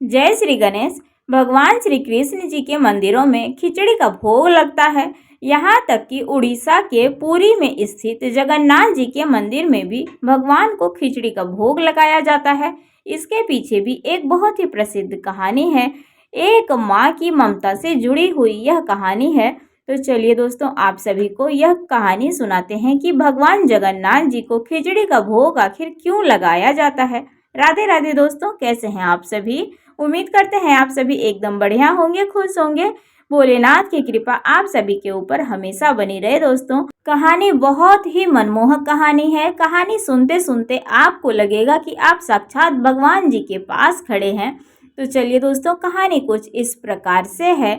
जय श्री गणेश। भगवान श्री कृष्ण जी के मंदिरों में खिचड़ी का भोग लगता है। यहाँ तक कि उड़ीसा के पुरी में स्थित जगन्नाथ जी के मंदिर में भी भगवान को खिचड़ी का भोग लगाया जाता है। इसके पीछे भी एक बहुत ही प्रसिद्ध कहानी है। एक माँ की ममता से जुड़ी हुई यह कहानी है। तो चलिए दोस्तों, आप सभी को यह कहानी सुनाते हैं कि भगवान जगन्नाथ जी को खिचड़ी का भोग आखिर क्यों लगाया जाता है। राधे राधे दोस्तों, कैसे हैं आप सभी। उम्मीद करते हैं आप सभी एकदम बढ़िया होंगे, खुश होंगे। भोलेनाथ की कृपा आप सभी के ऊपर हमेशा बनी रहे। दोस्तों, कहानी बहुत ही मनमोहक कहानी है। कहानी सुनते सुनते आपको लगेगा कि आप साक्षात भगवान जी के पास खड़े हैं। तो चलिए दोस्तों, कहानी कुछ इस प्रकार से है।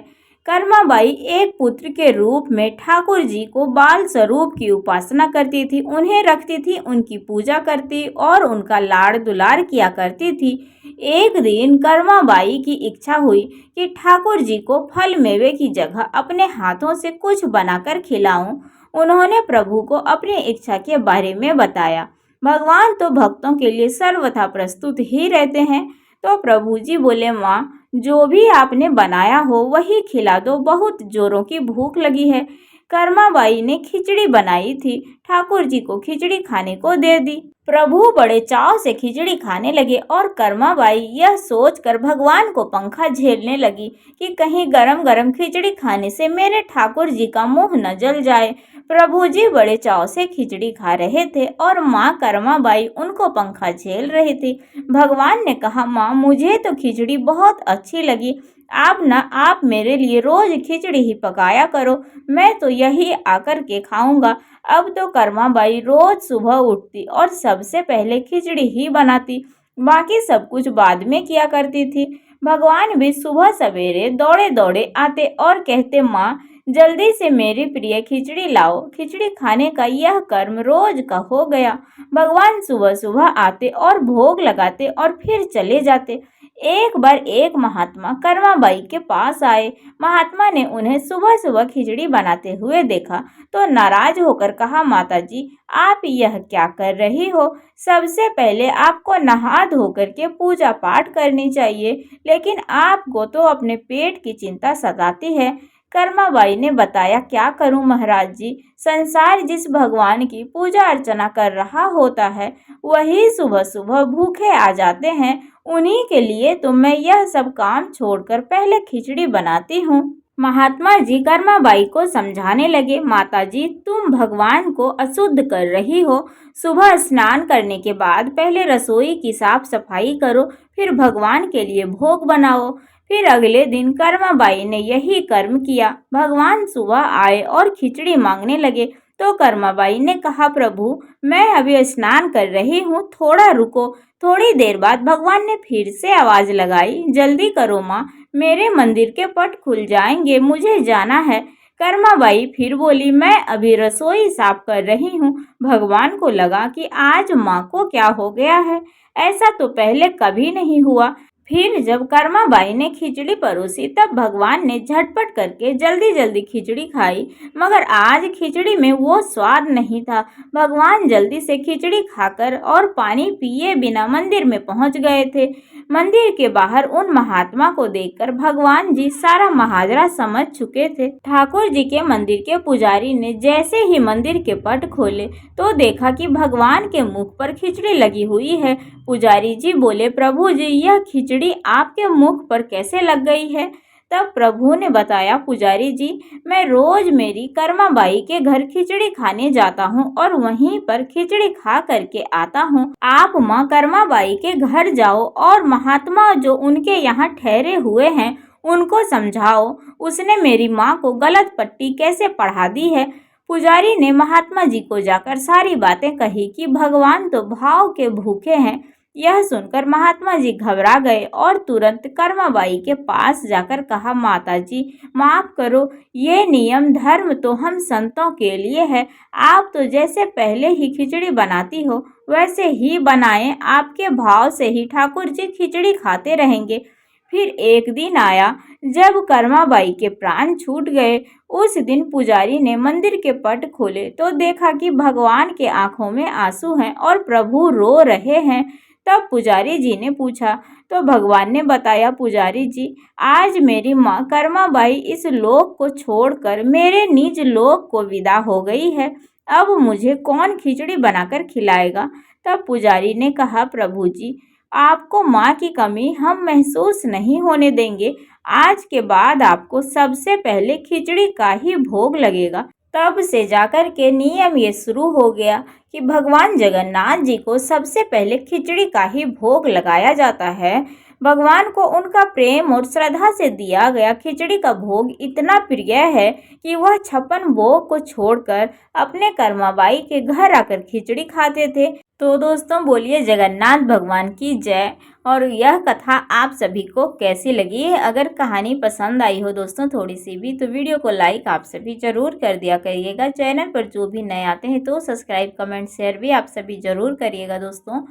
कर्माबाई एक पुत्र के रूप में ठाकुर जी को बाल स्वरूप की उपासना करती थी, उन्हें रखती थी, उनकी पूजा करती और उनका लाड़ दुलार किया करती थी। एक दिन कर्माबाई की इच्छा हुई कि ठाकुर जी को फल मेवे की जगह अपने हाथों से कुछ बनाकर खिलाऊं। उन्होंने प्रभु को अपनी इच्छा के बारे में बताया। भगवान तो भक्तों के लिए सर्वथा प्रस्तुत ही रहते हैं। तो प्रभु जी बोले, माँ, जो भी आपने बनाया हो वही खिला दो, बहुत जोरों की भूख लगी है। कर्माबाई ने खिचड़ी बनाई थी, ठाकुर जी को खिचड़ी खाने को दे दी। प्रभु बड़े चाव से खिचड़ी खाने लगे और कर्माबाई यह सोचकर भगवान को पंखा झेलने लगी कि कहीं गरम गरम खिचड़ी खाने से मेरे ठाकुर जी का मुंह न जल जाए। प्रभु जी बड़े चाव से खिचड़ी खा रहे थे और माँ कर्माबाई उनको पंखा झेल रही थी। भगवान ने कहा, माँ, मुझे तो खिचड़ी बहुत अच्छी लगी। आप मेरे लिए रोज खिचड़ी ही पकाया करो, मैं तो यही आकर के खाऊंगा। अब तो कर्माबाई रोज सुबह उठती और सबसे पहले खिचड़ी ही बनाती, बाकी सब कुछ बाद में किया करती थी। भगवान भी सुबह सवेरे दौड़े दौड़े आते और कहते, माँ, जल्दी से मेरी प्रिय खिचड़ी लाओ। खिचड़ी खाने का यह कर्म रोज का हो गया। भगवान सुबह सुबह आते और भोग लगाते और फिर चले जाते। एक बार एक महात्मा कर्माबाई के पास आए। महात्मा ने उन्हें सुबह सुबह खिचड़ी बनाते हुए देखा तो नाराज होकर कहा, माता जी, आप यह क्या कर रही हो। सबसे पहले आपको नहा धोकर के पूजा पाठ करनी चाहिए, लेकिन आपको तो अपने पेट की चिंता सताती है। कर्माबाई ने बताया, क्या करूं महाराज जी, संसार जिस भगवान की पूजा अर्चना कर रहा होता है वही सुबह सुबह भूखे आ जाते हैं। उन्हीं के लिए तो मैं यह सब काम छोड़कर पहले खिचड़ी बनाती हूँ। महात्मा जी कर्माबाई को समझाने लगे, माता जी, तुम भगवान को अशुद्ध कर रही हो। सुबह स्नान करने के बाद पहले रसोई की साफ सफाई करो, फिर भगवान के लिए भोग बनाओ। फिर अगले दिन कर्माबाई ने यही कर्म किया। भगवान सुबह आए और खिचड़ी मांगने लगे तो कर्माबाई ने कहा, प्रभु, मैं अभी स्नान कर रही हूँ, थोड़ा रुको। थोड़ी देर बाद भगवान ने फिर से आवाज लगाई, जल्दी करो माँ, मेरे मंदिर के पट खुल जाएंगे, मुझे जाना है। कर्माबाई फिर बोली, मैं अभी रसोई साफ कर रही हूँ। भगवान को लगा कि आज माँ को क्या हो गया है, ऐसा तो पहले कभी नहीं हुआ। फिर जब कर्माबाई ने खिचड़ी परोसी तब भगवान ने झटपट करके जल्दी जल्दी खिचड़ी खाई, मगर आज खिचड़ी में वो स्वाद नहीं था। भगवान जल्दी से खिचड़ी खाकर और पानी पिए बिना मंदिर में पहुंच गए थे। मंदिर के बाहर उन महात्मा को देखकर भगवान जी सारा महाजरा समझ चुके थे। ठाकुर जी के मंदिर के पुजारी ने जैसे ही मंदिर के पट खोले तो देखा कि भगवान के मुख पर खिचड़ी लगी हुई है। पुजारी जी बोले, प्रभु जी, यह खिचड़ी आपके मुख पर कैसे लग गई है। तब प्रभु ने बताया, पुजारी जी, मैं रोज मेरी कर्माबाई के घर खिचड़ी खाने जाता हूँ और वहीं पर खिचड़ी खा करके आता हूँ। आप माँ कर्माबाई के घर जाओ और महात्मा जो उनके यहाँ ठहरे हुए हैं उनको समझाओ, उसने मेरी माँ को गलत पट्टी कैसे पढ़ा दी है। पुजारी ने महात्मा जी को जाकर सारी बातें कही कि भगवान तो भाव के भूखे हैं। यह सुनकर महात्मा जी घबरा गए और तुरंत कर्माबाई के पास जाकर कहा, माता जी, माफ करो, ये नियम धर्म तो हम संतों के लिए है। आप तो जैसे पहले ही खिचड़ी बनाती हो वैसे ही बनाएं, आपके भाव से ही ठाकुर जी खिचड़ी खाते रहेंगे। फिर एक दिन आया जब कर्माबाई के प्राण छूट गए। उस दिन पुजारी ने मंदिर के पट खोले तो देखा कि भगवान के आंखों में आंसू हैं और प्रभु रो रहे हैं। तब पुजारी जी ने पूछा, तो भगवान ने बताया, पुजारी जी, आज मेरी माँ कर्माबाई इस लोक को छोड़कर मेरे निज लोक को विदा हो गई है। अब मुझे कौन खिचड़ी बनाकर खिलाएगा? तब पुजारी ने कहा, प्रभु जी, आपको माँ की कमी हम महसूस नहीं होने देंगे। आज के बाद आपको सबसे पहले खिचड़ी का ही भोग लगेगा। तब से जाकर के नियम ये शुरू हो गया कि भगवान जगन्नाथ जी को सबसे पहले खिचड़ी का ही भोग लगाया जाता है। भगवान को उनका प्रेम और श्रद्धा से दिया गया खिचड़ी का भोग इतना प्रिय है कि वह 56 भोग को छोड़कर अपने कर्माबाई के घर आकर खिचड़ी खाते थे। तो दोस्तों, बोलिए जगन्नाथ भगवान की जय। और यह कथा आप सभी को कैसी लगी है? अगर कहानी पसंद आई हो दोस्तों थोड़ी सी भी, तो वीडियो को लाइक आप सभी जरूर कर दिया करिएगा। चैनल पर जो भी नए आते हैं तो सब्सक्राइब, कमेंट, शेयर भी आप सभी जरूर करिएगा दोस्तों।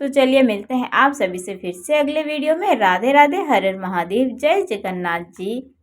तो चलिए मिलते हैं आप सभी से फिर से अगले वीडियो में। राधे राधे, हर हर महादेव, जय जगन्नाथ जी।